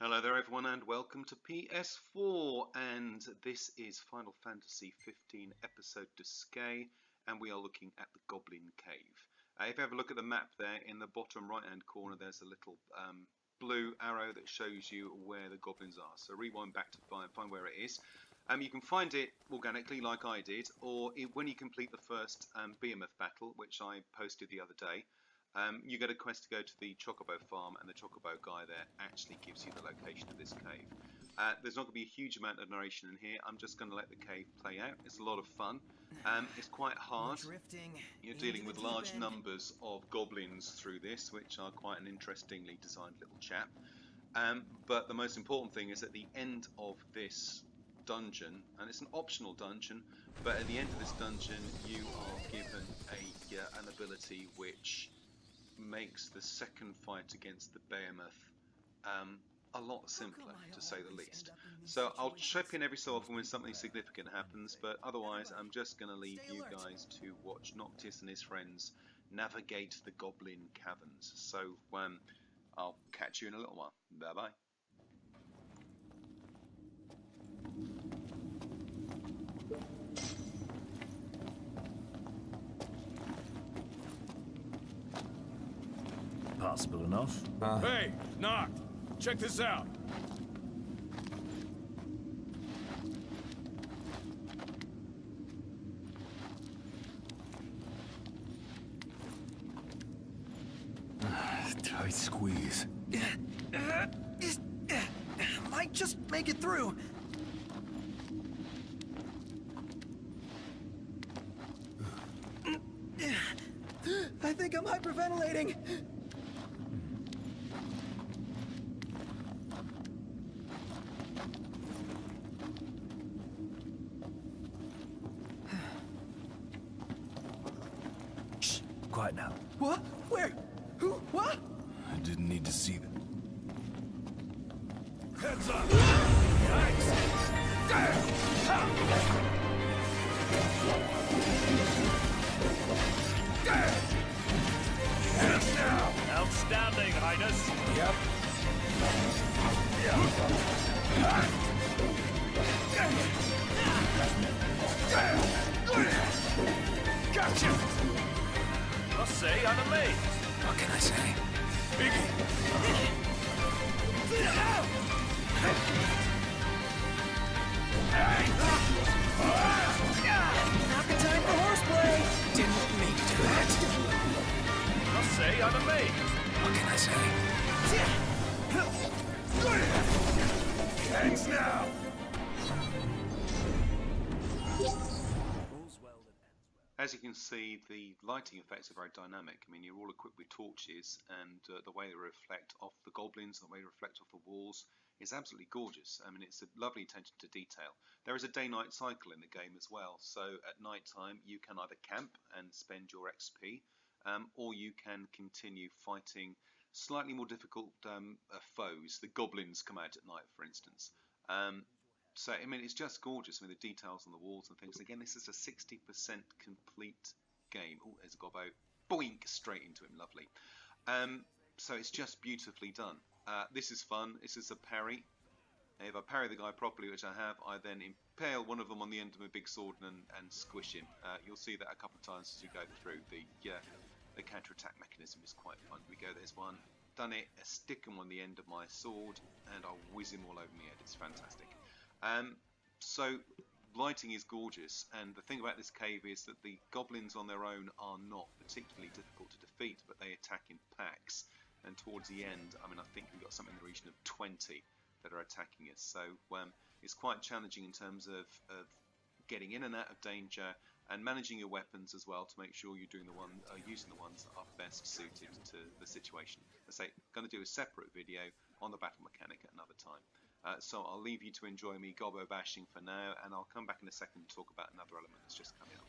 Hello there everyone and welcome to PS4, and this is Final Fantasy 15 episode Duscae, and we are looking at the Goblin Cave. If you have a look at the map there, in the bottom right hand corner there's a little blue arrow that shows you where the goblins are. So rewind back to find where it is. You can find it organically like I did, or when you complete the first Behemoth battle, which I posted the other day. You get a quest to go to the Chocobo farm, and the Chocobo guy there actually gives you the location of this cave. There's not going to be a huge amount of narration in here. I'm just going to let the cave play out. It's a lot of fun. It's quite hard. You're dealing with large numbers of goblins through this, which are quite an interestingly designed little chap. But the most important thing is at the end of this dungeon, and it's an optional dungeon, but at the end of this dungeon you are given an ability which makes the second fight against the Behemoth a lot simpler, to say the least. So I'll chip in every so often when something significant happens, but otherwise I'm just going to leave you guys to watch Noctis and his friends navigate the Goblin Caverns. So I'll catch you in a little while. Bye bye. Possible enough. Hey, Noct! Check this out! Tight squeeze. Might just make it through. I think I'm hyperventilating. Shh, quiet now. What? Where? Who? What? I didn't need to see them. Heads up! Yikes! Hands now! Outstanding, Highness. Yep. Gotcha! Must say, I'm amazed. What can I say? Appetite for horseplay! Didn't mean to do that. Must say, I'm amazed. What can I say? Hands now! As you can see, the lighting effects are very dynamic. I mean, you're all equipped with torches, and the way they reflect off the goblins, the way they reflect off the walls, is absolutely gorgeous. I mean, it's a lovely attention to detail. There is a day-night cycle in the game as well, so at night time you can either camp and spend your XP, or you can continue fighting slightly more difficult foes. The goblins come out at night, for instance. So, I mean, it's just gorgeous. I mean, the details on the walls and things. Again, this is a 60% complete game. Oh, there's a gobbo. Boink! Straight into him. Lovely. So it's just beautifully done. This is fun. This is a parry. If I parry the guy properly, which I have, I then impale one of them on the end of my big sword and squish him. You'll see that a couple of times as you go through. The counter-attack mechanism is quite fun. We go, there's one. Done it. I stick him on the end of my sword, and I'll whiz him all over my head. It's fantastic. So lighting is gorgeous, and the thing about this cave is that the goblins on their own are not particularly difficult to defeat, but they attack in packs, and towards the end, I mean, I think we've got something in the region of 20 that are attacking us, so it's quite challenging in terms of getting in and out of danger and managing your weapons as well to make sure you're doing using the ones that are best suited to the situation. As I say, I'm going to do a separate video on the battle mechanic at another time. So I'll leave you to enjoy me gobbo bashing for now, and I'll come back in a second to talk about another element that's just coming up.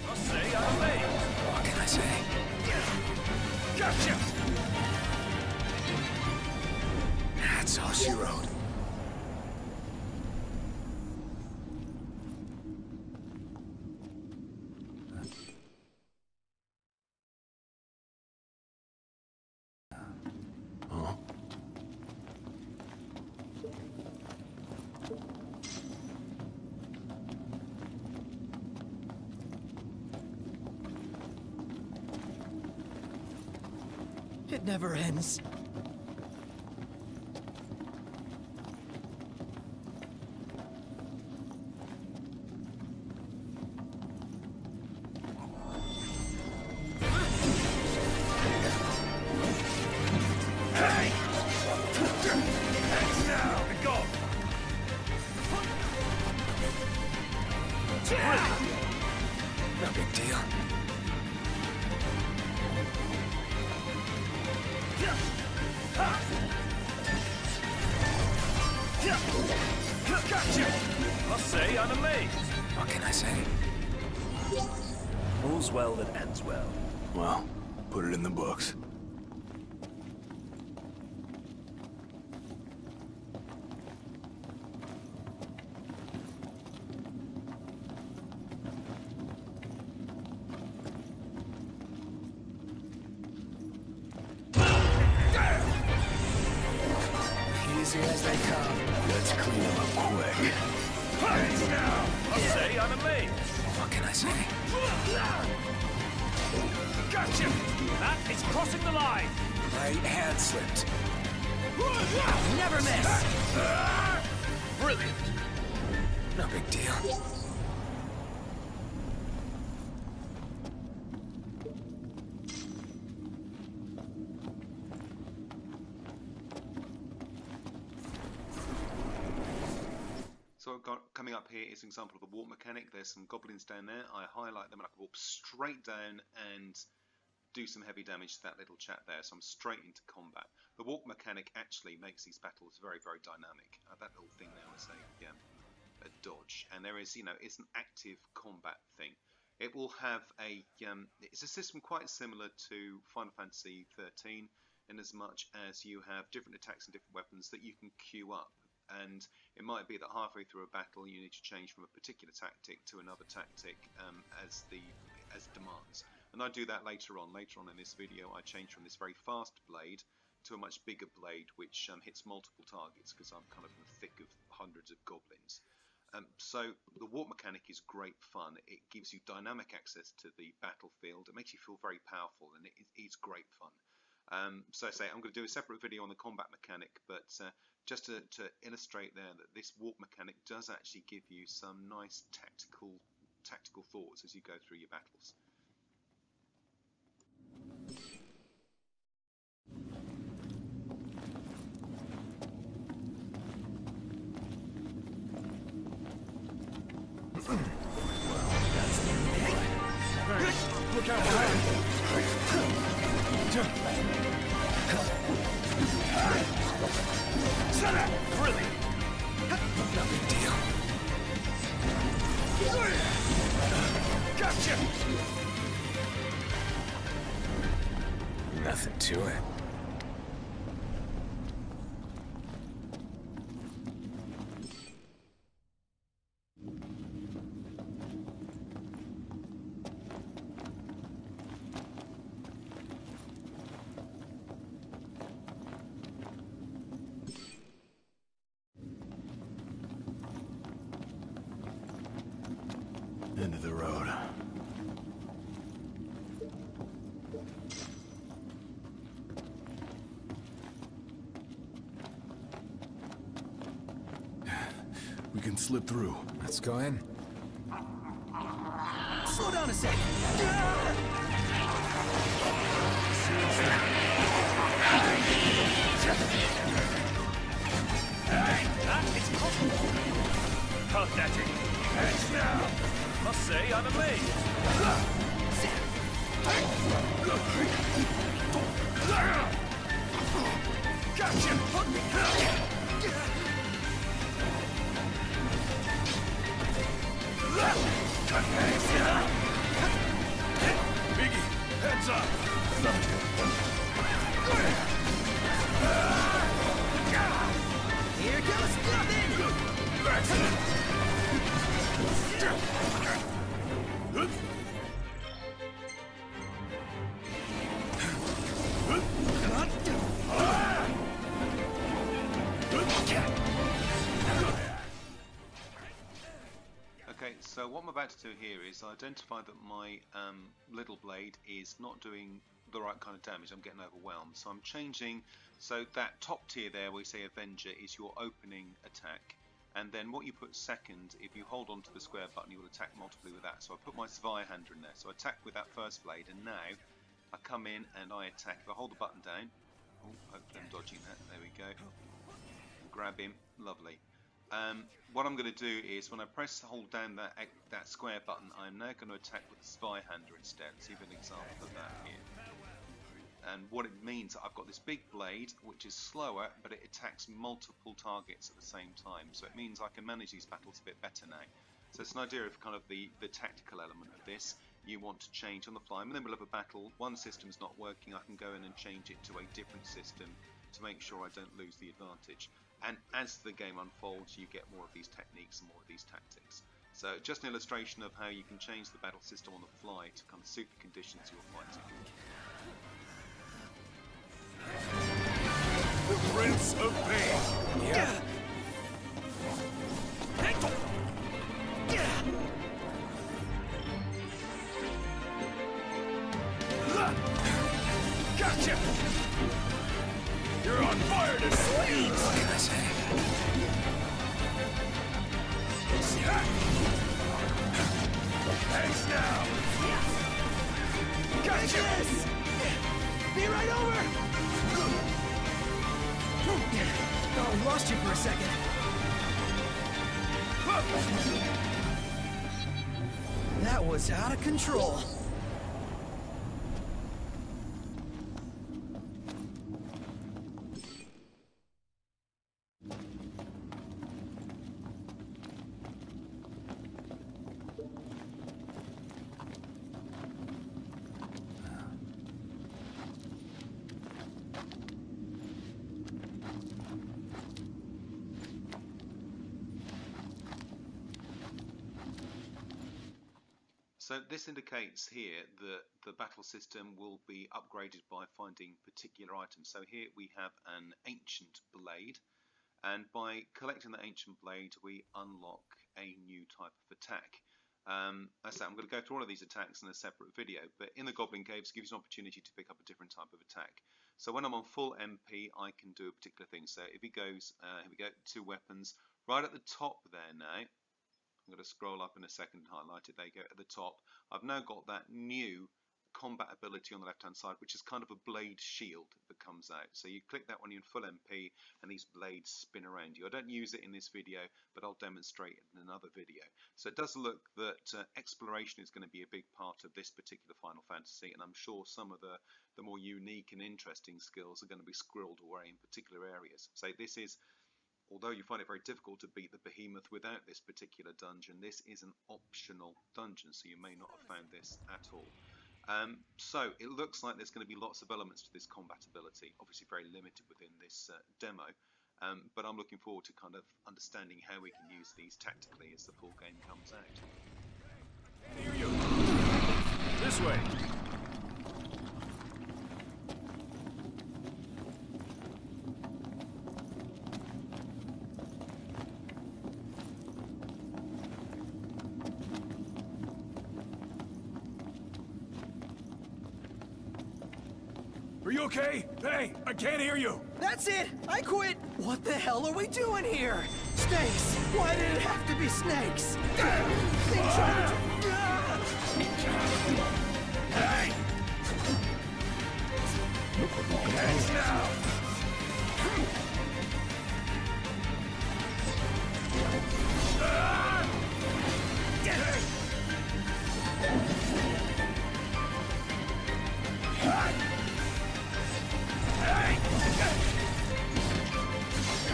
Must say, I'm amazed. What can I say? Gotcha! That's all she wrote. It never ends. No big deal. Gotcha! Must say, I'm amazed. What can I say? All's well that ends well. Well, put it in the books. Easy as they come. Let's clean them up quick. Hands now! Must say, I'm amazed. What can I say? Gotcha! That is crossing the line. Right hand slipped. Never miss! Brilliant. No big deal. So I've got coming up here is an example of a warp mechanic. There's some goblins down there. I highlight them and I can warp straight down and do some heavy damage to that little chap there. So I'm straight into combat. The warp mechanic actually makes these battles very, very dynamic. That little thing there is a dodge, and there is, it's an active combat thing. It will have it's a system quite similar to Final Fantasy 13 in as much as you have different attacks and different weapons that you can queue up. And it might be that halfway through a battle you need to change from a particular tactic to another tactic as demands. And I do that later on. Later on in this video I change from this very fast blade to a much bigger blade which hits multiple targets because I'm kind of in the thick of hundreds of goblins. So the warp mechanic is great fun. It gives you dynamic access to the battlefield. It makes you feel very powerful, and it's great fun. So I say I'm going to do a separate video on the combat mechanic, but just to illustrate there that this warp mechanic does actually give you some nice tactical thoughts as you go through your battles. Look out behind! Brilliant. No big deal. Gotcha! Nothing to it. End of the road. We can slip through. Let's go in. Slow down a sec. That is crossing. Pathetic. Hands now! Must say, I'm amazed. Biggie, heads up! Here comes nothing. That's it! Okay, so what I'm about to do here is identify that my little blade is not doing the right kind of damage. I'm getting overwhelmed. So I'm changing. So that top tier there, we say Avenger, is your opening attack. And then what you put second, if you hold on to the square button, you will attack multiply with that. So I put my Zweihander in there. So I attack with that first blade, and now I come in and I attack. If I hold the button down, oh, hopefully I'm dodging that. There we go. Grab him. Lovely. What I'm going to do is, when I hold down that square button, I'm now going to attack with the Zweihander instead. Let's see an example of that here. And what it means, I've got this big blade, which is slower, but it attacks multiple targets at the same time. So it means I can manage these battles a bit better now. So it's an idea of kind of the tactical element of this. You want to change on the fly. I'm in the middle of a battle. One system's not working. I can go in and change it to a different system to make sure I don't lose the advantage. And as the game unfolds, you get more of these techniques and more of these tactics. So just an illustration of how you can change the battle system on the fly to kind of suit the conditions you're fighting. The Prince of Pain. Yeah. Gotcha! You're on fire to sweet! What can I say? Thanks now! Gotcha! Be right over! Oh, lost you for a second. That was out of control. So this indicates here that the battle system will be upgraded by finding particular items. So here we have an ancient blade, and by collecting the ancient blade we unlock a new type of attack. As I say, I'm going to go through all of these attacks in a separate video, but in the Goblin Caves gives you an opportunity to pick up a different type of attack. So when I'm on full MP, I can do a particular thing. So if he goes, here we go, 2 weapons. Right at the top there now, I'm going to scroll up in a second, highlight it, there you go, at the top. I've now got that new combat ability on the left hand side, which is kind of a blade shield that comes out. So you click that when you're in full MP and these blades spin around you. I don't use it in this video, but I'll demonstrate it in another video. So it does look that exploration is going to be a big part of this particular Final Fantasy, and I'm sure some of the more unique and interesting skills are going to be squirreled away in particular areas. So this is, although you find it very difficult to beat the behemoth without this particular dungeon, this is an optional dungeon, so you may not have found this at all. So it looks like there's going to be lots of elements to this combat ability, obviously very limited within this demo, but I'm looking forward to kind of understanding how we can use these tactically as the full game comes out. Hear you! This way! Are you okay? Hey, I can't hear you! That's it! I quit! What the hell are we doing here? Snakes! Why did it have to be snakes? They tried to... Hey! Heads now!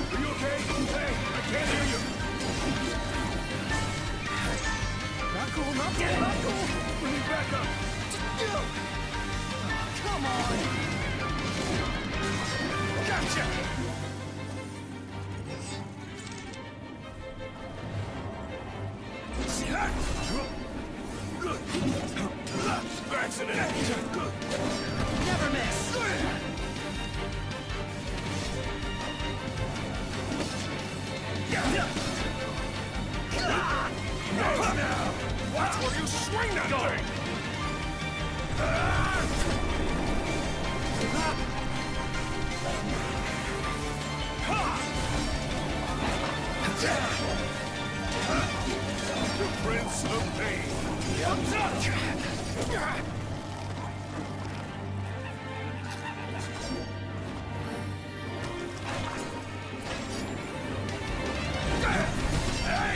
Are you okay? Hey, I can't hear you! Not cool, not cool, not cool! We need backup! Oh, come on! Gotcha! Accident! Never miss! Now! Watch where you swing that thing! The Prince of Pain. Hey!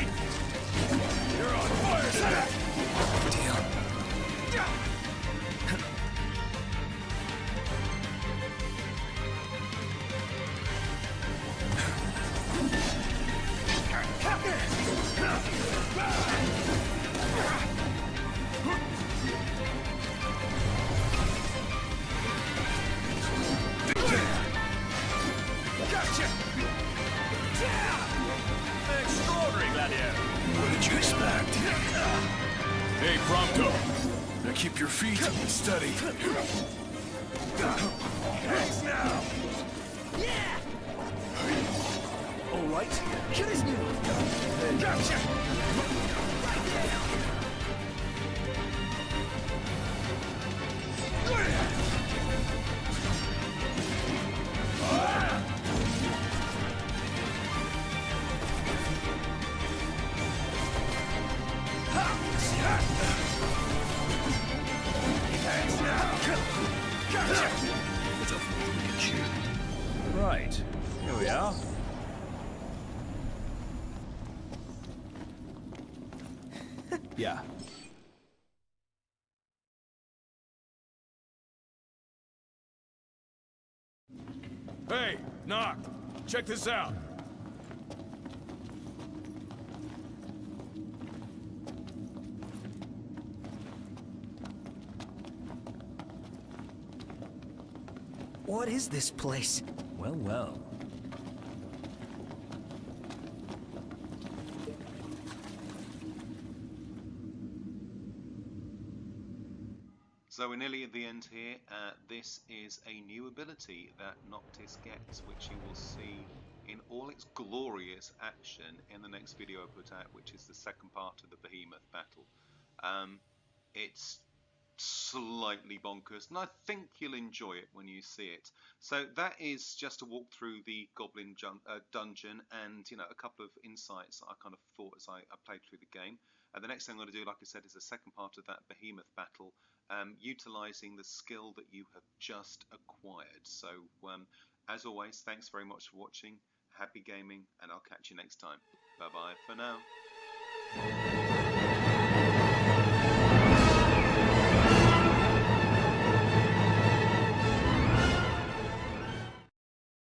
You're on fire today. Deal. Extraordinary, Gladio. What did you expect? Hey, Prompto. Now keep your feet steady. Thanks now. All right. Get his new. Gotcha. Thanks now. Gotcha. Look at you. Right. Here we are. Yeah. Hey, Knock. Check this out. What is this place? Well, well. So we're nearly at the end here. This is a new ability that Noctis gets, which you will see in all its glorious action in the next video I put out, which is the second part of the Behemoth battle. It's slightly bonkers, and I think you'll enjoy it when you see it. So that is just a walk through the Goblin dungeon, and a couple of insights I kind of thought as I played through the game. And the next thing I'm going to do, like I said, is the second part of that Behemoth battle, utilising the skill that you have just acquired. So as always, thanks very much for watching, happy gaming, and I'll catch you next time. Bye bye for now.